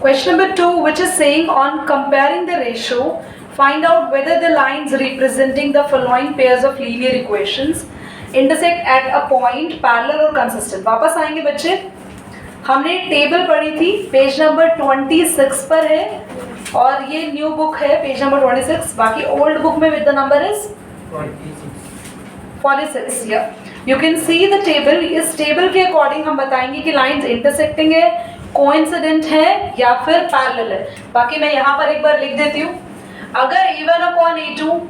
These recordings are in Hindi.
Question number 2, which is saying on comparing the ratio, find out whether the lines representing the following pairs of linear equations intersect at a point parallel or consistent. वापस आएंगे बच्चे, हमने टेबल पढ़ी थी, पेज नंबर 26 पर है और ये न्यू बुक है पेज नंबर 26. बाकी ओल्ड बुक में with the number is 46. You can see the table. इस टेबल के अकॉर्डिंग हम बताएंगे कि लाइंस इंटरसेक्टिंग है, कोइंसिडेंट है या फिर पैरेलल है. बाकी मैं यहाँ पर एक बार लिख देती हूँ. अगर A1 upon A2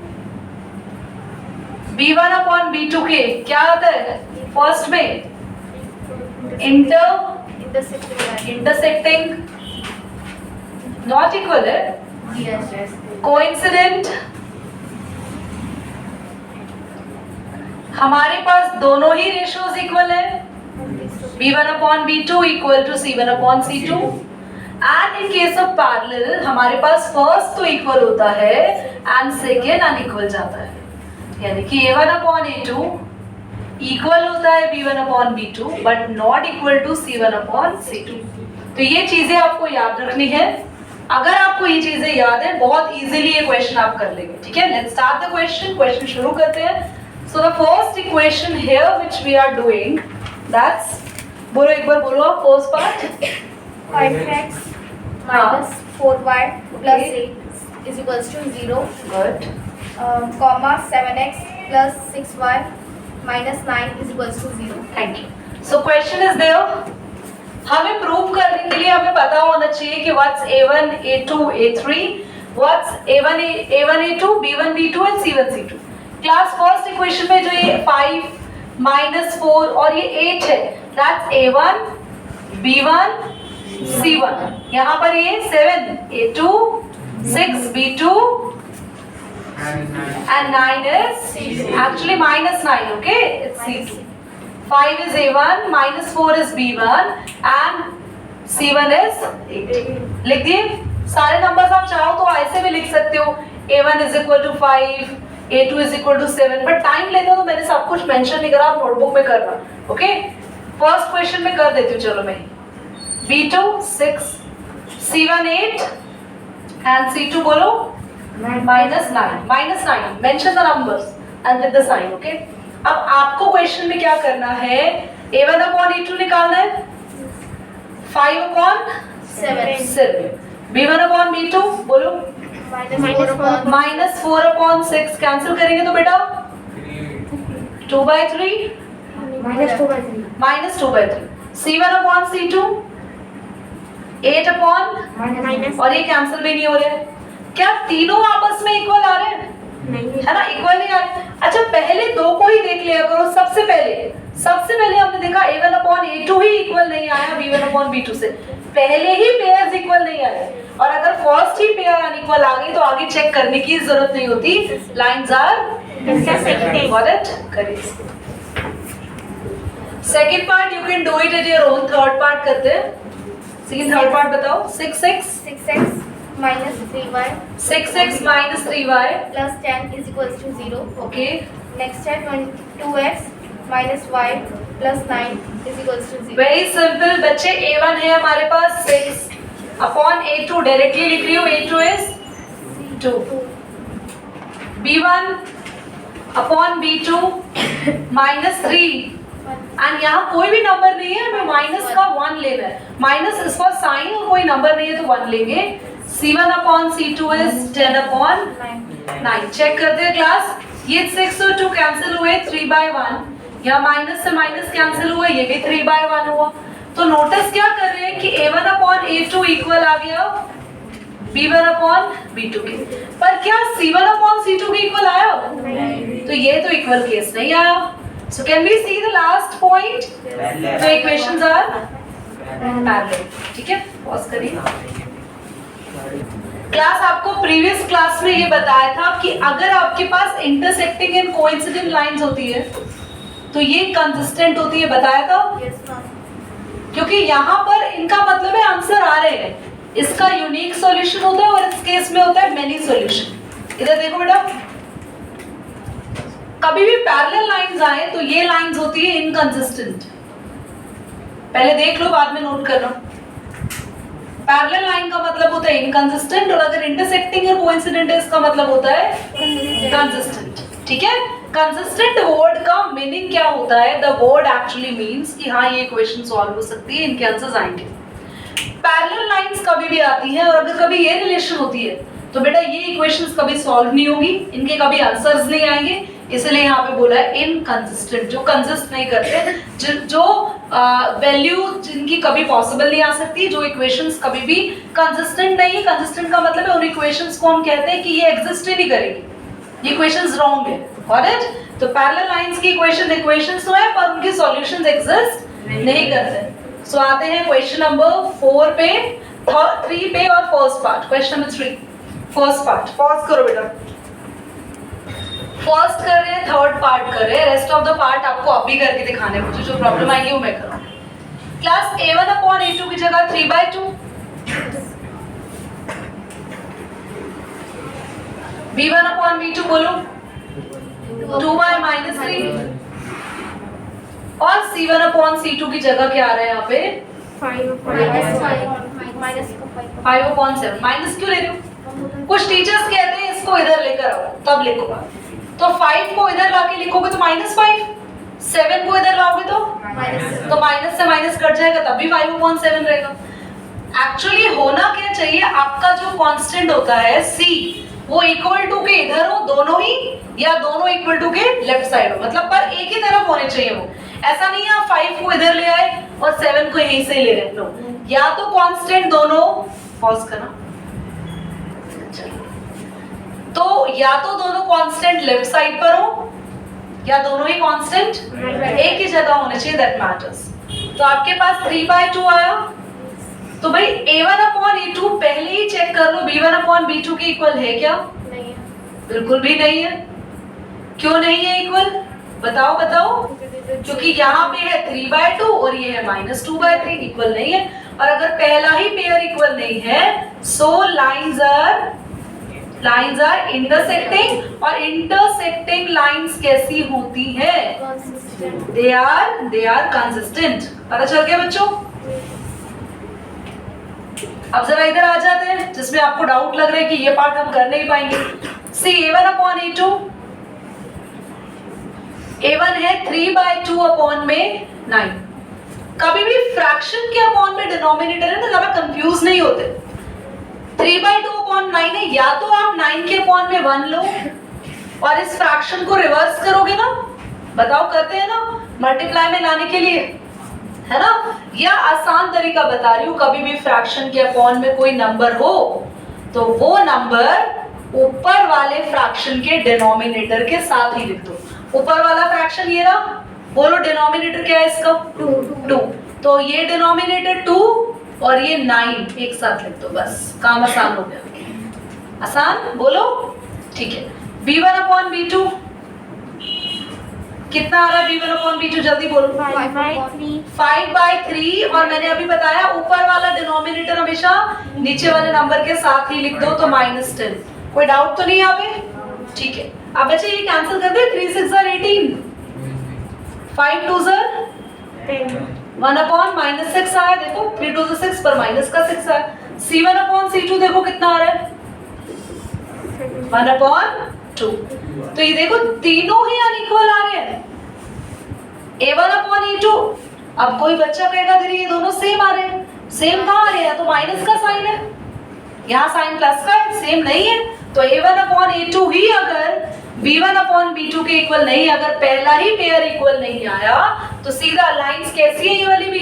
B1 upon B2 के क्या आता है फर्स्ट में इंटरसेक्टिंग नॉट इक्वल है, कोइंसिडेंट हमारे पास दोनों ही रेशियोज इक्वल है. B1 upon B2 equal to C1 upon C2. And in case of parallel हमारे पास first तो equal होता है and second unequal जाता है. यानी कि A1 upon A2 equal होता है B1 upon B2 but not equal to C1 upon C2. तो ये चीजें आपको याद रखनी है. अगर आपको ये चीजें याद है बहुत इजीली ये क्वेश्चन आप कर लेंगे. ठीक है, let's start the question. Question शुरू करते हैं. So the first equation here which we are doing, that's, बोलो एक बार बोलो आप first part. 5x minus 4y plus 8 is equals to 0. Good. Comma 7x plus 6y minus 9 is equals to 0. Thank you. So question is there. हमें प्रूव करने के लिए हमें पता होना चाहिए कि what's A1, A2, A3, what's A1, A2, B1, B2 and C1, C2. Class first equation में जो ये 5 minus 4 और ये 8 है, that's A1, B1, C1. यहाँ पर ये 7, A2, 6, B2 and 9 is actually minus 9, okay? It's C2. 5 is A1, minus 4 is B1 and C1 is 8. लिख दिए सारे नंबर्स. आप चाहो तो ऐसे भी लिख सकते हो, A1 is equal to 5, A2 is equal to 7, but time लेते हो तो मैंने सब कुछ मेंशन नहीं करा, आप नोटबुक में करना. ओके, फर्स्ट क्वेश्चन में कर देती हूँ. चलो मैं B2 6, C1 8 and C2 बोलो minus 9 mention the numbers and with the sign. Okay, अब आपको क्वेश्चन में क्या करना है, A1 अपॉन A2 निकालना है, 5 अपॉन 7, B1 अपॉन B2 बोलो माइनस 4 अपॉन 6 कैंसिल करेंगे तो बेटा 2/3 minus 2/3. C1 upon C2 8 upon और ये कैंसिल भी नहीं हो रहे. क्या तीनों आपस में इक्वल आ रहे हैं? है ना, इक्वल नहीं आ रहे. अच्छा, पहले दो को ही देख लिया करो. सबसे पहले हमने देखा A1 अपॉन A2 ही इक्वल नहीं आया B1 अपॉन B2 से. पहले ही पेयर्स इक्वल नहीं आए और अगर फर्स्ट ही पेयर अनइक्वल आ गई तो आगे चेक करने की जरूरत नहीं होती. Lines are intersecting. Got it? Correct. Second part you can do it at your own. Third part करते हैं. सेकंड थर्ड पार्ट बताओ. 6x minus 3y 6x minus 3y plus 10 is equals to 0. Okay. Next है 2x minus y plus 9 is equals to 0. Very simple बच्चे. A1 है हमारे पास 6 अपॉन A2 डायरेक्टली लिख रही हूँ. A2 is 2. B1 upon B2 minus 3 and यहाँ कोई भी नंबर नहीं है, हमें माइनस का 1 लेना है. माइनस इस पर साइन और कोई नंबर नहीं है तो 1 लेंगे. C1 upon C2 is 10 upon 9. Check करते हैं क्लास. ये 6 और 2 कैंसिल हुए 3/1. यहाँ माइनस से माइनस कैंसिल हुआ, ये भी 3/1 हुआ. तो नोटिस क्या कर रहे हैं कि A1 अपॉन A2 इक्वल आ गया B1 अपॉन B2 के. पर क्या C1 अपॉन C2 के इक्वल आया? तो ये तो इक्वल केस नहीं आया. So can we see the last point? The equations are parallel. ठीक है, पॉज करिए. क्लास आपको प्रीवियस क्लास में ये बताया था कि अगर आपके पास इंटरसेक्टिंग एंड कोइंसिडेंट लाइंस होती है तो ये कंसिस्टेंट होती है. बताया था? Yes, ma'am. क्योंकि यहाँ पर इनका मतलब है आंसर आ रहे हैं. इसका यूनिक सॉल्यूशन होता है और इस केस में होता है मेनी सॉल्यूशन. इधर देखो बेटा, कभी भी पैरेलल लाइंस आए तो ये लाइंस होती है इनकंसिस्टेंट. पहले देख लो, बाद में नोट करना. पैरेलल लाइन का मतलब होता है इनकंसिस्टेंट, और अगर इंटरसेक्टिंग और कोइंसिडेंट है इसका मतलब होता है कंसिस्टेंट। ठीक है, कंसिस्टेंट वर्ड का मीनिंग क्या होता है? द वर्ड एक्चुअली मीन्स कि हाँ ये इक्वेशन सॉल्व हो सकती है, इनके आंसर्स आएंगे। पैरेलल लाइंस कभी भी आती हैं और अगर कभी ये रिलेशन होती है तो बेटा ये इक्वेशंस कभी सॉल्व नहीं होगी, इनके कभी आंसर्स नहीं आएंगे, इसलिए यहाँ पे बोला है इनकंसिस्टेंट, जो कंसिस्ट नहीं करते, जो वैल्यू जिनकी कभी पॉसिबल नहीं आ सकती, जो इक्वेशंस कभी भी कंसिस्टेंट नहीं है। कंसिस्टेंट का मतलब है उन इक्वेशंस को हम कहते हैं कि ये एग्जिस्ट ही नहीं करेगी, ये इक्वेशंस रॉन्ग है। ऑलराइट, तो पैरेलल लाइंस की इक्वेशंस तो है पर उनके सॉल्यूशंस एग्जिस्ट नहीं करते। सो आते हैं क्वेश्चन नंबर 4 पे, 3 पे और first part. Question number 3 first part, pause करो बेटा। फर्स्ट कर रहे हैं, थर्ड पार्ट कर रहे हैं, रेस्ट ऑफ द पार्ट आपको अभी करके दिखाने हैं, मुझे जो प्रॉब्लम आएगी वो मैं करूँगी। क्लास a1/a2 की जगह 3/2, b1/b2 बोलो 2y-3, और c1/c2 की जगह क्या आ रहा है यहाँ पे 5/7। माइनस क्यों ले रहे हो? कुछ टीचर्स कहते हैं इसको इधर लेकर आओ तब लिखो, तो 5 को इधर लाके लिखोगे तो -5, 7 को इधर लाओगे तो माइनस से माइनस कट जाएगा तब भी 5/7 रहेगा। एक्चुअली होना क्या चाहिए, आपका जो कांस्टेंट होता है c वो इक्वल टू के इधर हो दोनों ही, या दोनों इक्वल टू के लेफ्ट साइड हो, मतलब पर एक ही तरफ होने चाहिए वो। ऐसा नहीं है आप 5 को इधर ले आए और 7 को यहीं से ले रहे हो, या तो कांस्टेंट दोनों, पॉज करना, तो या तो दोनों कांस्टेंट लेफ्ट साइड पर हो या दोनों ही कांस्टेंट एक ही जगह होने चाहिए, दैट मैटर्स। तो आपके पास 3/2 आया, तो भाई a1/a2 पहले ही चेक कर लो b1/b2 के इक्वल है क्या? नहीं है, बिल्कुल भी नहीं है। क्यों नहीं है इक्वल? बताओ बताओ। क्योंकि यहाँ पे है 3/2 और ये है -2/3, इक्वल नहीं है। और अगर पहला ही पेयर इक्वल नहीं है, सो लाइंस आर इंटरसेक्टिंग, और इंटरसेक्टिंग लाइंस कैसी होती है? They are consistent. पता चल गया बच्चों? अब जरा इधर आ जाते हैं जिसमें आपको डाउट लग रहा है कि ये पार्ट हम कर नहीं पाएंगे। सी a1/a2, a1 है 3/2/9। कभी भी फ्रैक्शन के अपॉन में डिनोमिनेटर है ना, ज्यादा कंफ्यूज नहीं होते। 3/2/9 है, या तो आप 9 के अपॉन में 1 लो और इस फ्रैक्शन को रिवर्स करोगे ना, बताओ करते हैं ना मल्टीप्लाई में लाने के लिए, है ना, या आसान तरीका बता रही हूँ, कभी भी फ्रैक्शन के अपॉन में कोई नंबर हो तो वो नंबर ऊपर वाले फ्रैक्शन के डिनोमिनेटर के साथ ही लिख दो। ऊपर वाला फ्रैक्शन ये रहा, बोलो डिनोमिनेटर क्या है इसका? 2। तो ये डिनोमिनेटर 2 और ये 9 एक साथ लिख दो, बस काम आसान हो गया। आसान बोलो, ठीक है। b1/b2 कितना आ रहा है? b1/b2 जल्दी बोलो। 5/3, और मैंने अभी बताया ऊपर वाला डिनोमिनेटर हमेशा नीचे वाले नंबर के साथ ही लिख दो, तो -10। कोई डाउट तो नहीं यहाँ पे? ठीक है। अब बच्चे ये कैंसिल कर दे, 3 6 18, 5 2 10, 1/-6 आया, देखो 3 2 6 पर माइनस का 6 आया। c1/c2 देखो कितना आ रहा है? 1/2। तो ये देखो तीनों ही अनइक्वल आ रहे हैं, a1/a2। अब कोई बच्चा कहेगा दीदी ये दोनों सेम आ रहे हैं, सेम कहाँ आ रहे हैं? तो माइनस का साइन है, यहाँ साइन प्लस का है, सेम नहीं है। तो a1/a2 ही अगर b1/b2 के इक्वल नहीं, अगर पहला ही पेयर इक्वल नहीं आया तो सीधा लाइंस कैसी है ये वाली भी?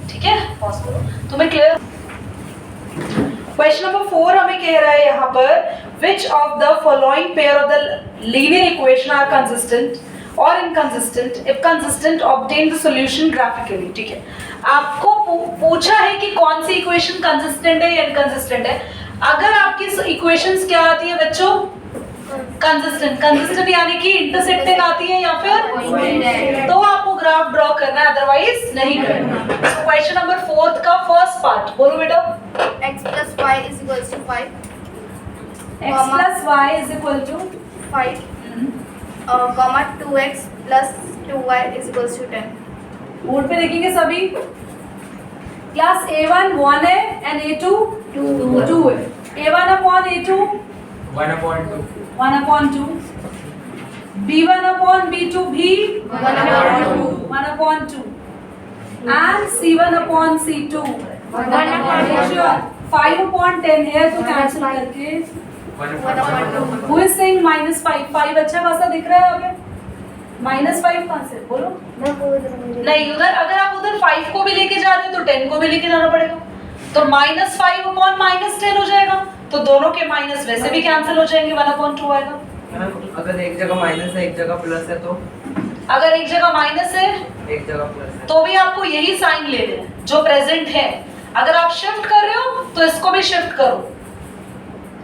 ठीक है, पॉज करो, तुम्हें क्लियर? क्वेश्चन नंबर 4 हमें कह रहा है यहाँ पर, which of the following pair of the linear equation are consistent or inconsistent? If consistent, obtain the solution graphically। ठीक है, आपको पूछा है कि कौन सी इक्वेशन कंसिस्टेंट है या इनकंसिस्टेंट है। अगर आपकी इक्वेशंस क्या आती है बच्चों? कंसिस्टेंट यानी कि इंटरसेक्टिंग आती है या फिर, तो आपको ग्राफ ड्रॉ करना है, अदरवाइज नहीं करना। सो क्वेश्चन नंबर 4 का फर्स्ट पार्ट बोलो बेटा। x plus y is equals to 5, x plus y is equal to 5, comma 2x plus 2y is equals to 10। Board पे देखेंगे सभी। क्लास A1 1 है एंड A2 2 है. A1 upon A2 1 upon 2. B1 upon B2 भी 1 upon 2. And C1 upon C2 5 upon 10 है तो कैंसिल करके Who is saying -5? 5 अच्छा खासा दिख रहा है यहाँ पे. -5 कहाँ से बोलो. नहीं, उधर अगर आप उधर 5 को भी लेके जा रहे हो तो 10 को भी लेके जाना पड़ेगा. तो -5 upon -10 हो जाएगा. तो दोनों के माइनस वैसे भी कैंसिल हो जाएंगे. 1 upon 2 आएगा. अगर एक जगह माइनस है एक जगह प्लस है तो अगर एक जगह माइनस है एक जगह प्लस है तो भी आपको यही साइन ले लेना है जो प्रेजेंट है. अगर आप शिफ्ट कर रहे हो तो इसको भी शिफ्ट करो.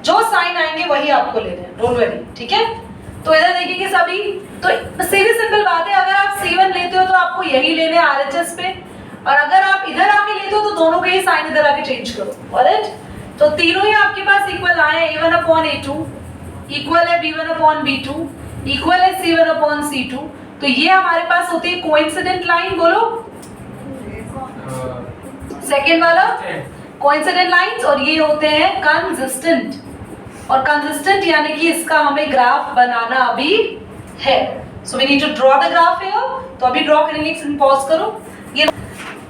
जो साइन आएंगे वही आपको लेने हैं. Don't worry. ठीक है. तो इधर देखिए सभी. तो सीधी सिंपल बात है. अगर आप C1 लेते हो तो आपको यही लेने RHS पे. और अगर आप इधर आके लेते हो तो दोनों के ही साइन इधर आके चेंज करो. ऑलराइट. तो तीनों ही आपके पास इक्वल आए हैं. A1 upon A2 इक्वल है B1 upon B2 इक्वल है C1 upon C2. तो ये हमारे पास होती है कोइंसिडेंट लाइन. बोलो सेकेंड वाला कोइंसिडेंट लाइंस. और ये होते हैं कंसिस्टेंट. और कंसिस्टेंट यानी कि इसका हमें ग्राफ बनाना अभी है. So we need to draw the graph here. तो अभी ड्रॉ करेंगे. पॉज करो ये.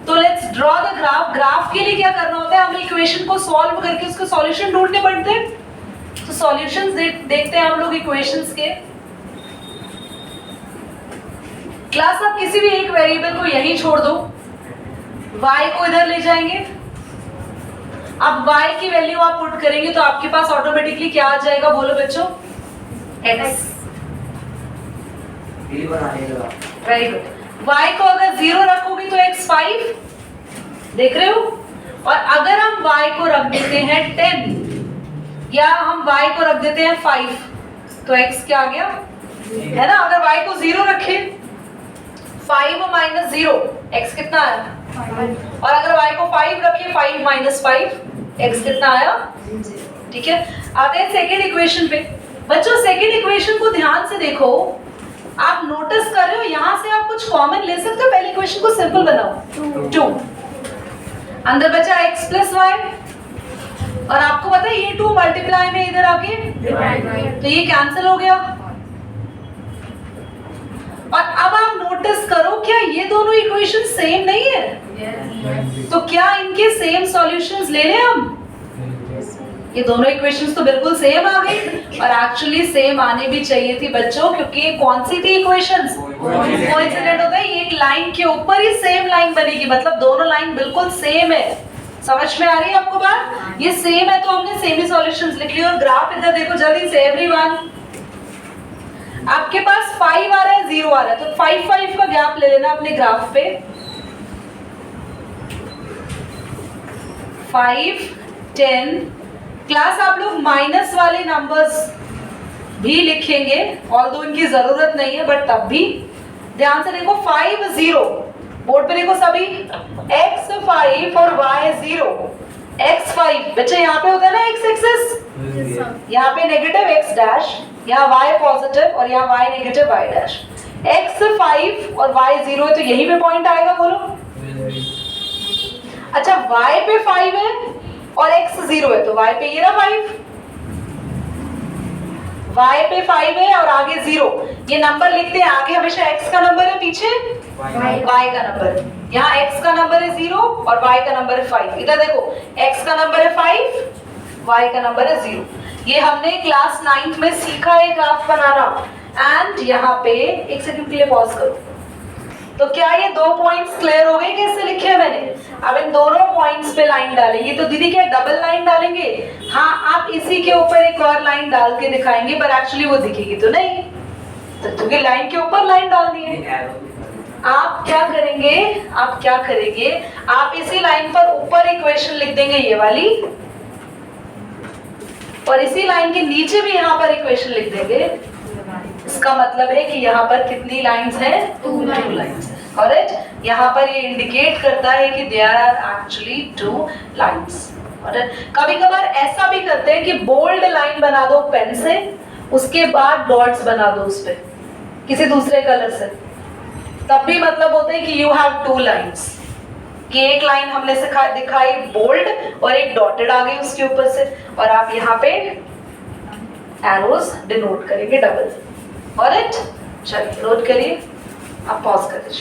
तो let's draw the graph. Graph के लिए क्या करना होता है. हमें इक्वेशन को सॉल्व करके उसका सॉल्यूशन ढूंढने पड़ते हैं. तो सॉल्यूशंस देखते हैं हम लोग इक्वेशंस के. क्लास आप किसी भी एक वेरिएबल को यहीं छोड़ दो. y को इधर ले जाएंगे. अब y की वैल्यू आप पुट करेंगे तो आपके पास ऑटोमेटिकली क्या आ जाएगा. बोलो बच्चों. x. Very good. y को अगर 0 रखोगे तो x 5. देख रहे हो. और अगर हम y को रख देते हैं 10 या हम y को रख देते हैं 5 तो x क्या आ गया है ना. अगर y को 0 रखे 5 minus 0 x कितना आया. और अगर y को 5 रखिए 5 minus 5 x कितना आया. ठीक है. आते हैं सेकेंड इक्वेशन पे. बच्चों सेकेंड इक्वेशन को ध्यान से देखो. आप नोटिस कर रहे हो यहां से आप कुछ कॉमन ले सकते हो. पहली इक्वेशन को सिंपल बनाओ. 2 अंदर बचा x plus y. और आपको पता है ये 2 मल्टीप्लाई में इधर आके तो ये कैंसिल हो गया. और अब आप नोटिस करो क्या ये दोनों इक्वेशन सेम नहीं है. तो क्या इनके सेम सॉल्यूशंस ले लें हम. ये दोनों इक्वेशंस तो बिल्कुल सेम आ गई. और एक्चुअली सेम आने भी चाहिए थी बच्चों क्योंकि ये कौन सी थी इक्वेशंस. कोइंसिडेंट होता है. एक लाइन के ऊपर ही सेम लाइन बनेगी. मतलब दोनों लाइन बिल्कुल सेम है. समझ में आ रही है आपको बात. ये सेम है तो हमने सेम ही सॉल्यूशंस लिख लिए. और ग्राफ इधर देखो जल्दी से एवरीवन. आपके पास 5 आ रहा है 0 आ रहा है तो 5 5 का गैप ले लेना अपने ग्राफ पे. 5 10. क्लास आप लोग माइनस वाले नंबर्स भी लिखेंगे ऑल्दो इनकी जरूरत नहीं है बट तब भी ध्यान से देखो. 5 0 बोर्ड पे देखो सभी. x 5 और y 0. x 5 बच्चे यहाँ पे होता है ना x एक्सिस. यहाँ पे नेगेटिव x डैश. यहाँ y पॉजिटिव और यहाँ y negative y dash. x 5 और y 0 है तो यही पे पॉइंट आएगा. बोलो. अच्छा y पे 5 है और x 0 है तो y पे ये रहा 5. y पे 5 है और आगे 0. ये नंबर लिखते हैं. आगे हमेशा x का नंबर है पीछे y का नंबर है. यहाँ x का नंबर है 0 और y का नंबर है 5. इधर देखो x का नंबर है 5 y का नंबर है 0. ये हमने क्लास 9th में सीखा है ग्राफ बनाना. एंड यहाँ पे एक सेकंड के लिए पॉज करो. तो क्या ये 2 पॉइंट्स क्लियर हो गए कैसे लिखे हैं मैंने. अब इन दोनों पॉइंट्स पे लाइन डालेंगे तो दीदी क्या डबल लाइन डालेंगे. हाँ आप इसी के ऊपर एक और लाइन डाल के दिखाएंगे पर एक्चुअली वो दिखेगी तो नहीं. तो क्योंकि लाइन के ऊपर लाइन डाल दी है. आप क्या करेंगे आप इसी लाइन पर ऊपर इक्वेशन लिख देंगे ये वाली. और इसी लाइन के नीचे भी यहाँ पर इक्वेशन लिख देंगे. इसका मतलब है कि यहाँ पर कितनी लाइंस हैं. 2 लाइंस हैं. ऑलराइट. यहाँ पर ये इंडिकेट करता है कि there are actually 2 lines. Alright. कभी कभार ऐसा भी करते हैं कि बोल्ड लाइन बना दो पेन से उसके बाद डॉट्स बना दो उस पे किसी दूसरे कलर से. तब भी मतलब होता है कि यू हैव 2 लाइंस. कि एक लाइन हमने दिखाई बोल्ड और एक डॉटेड आ गई उसके ऊपर से, और आप यहाँ पे एरोज डिनोट करेंगे डबल। ऑलराइट, चलिए नोट करिए, आप पॉज कर दीजिए।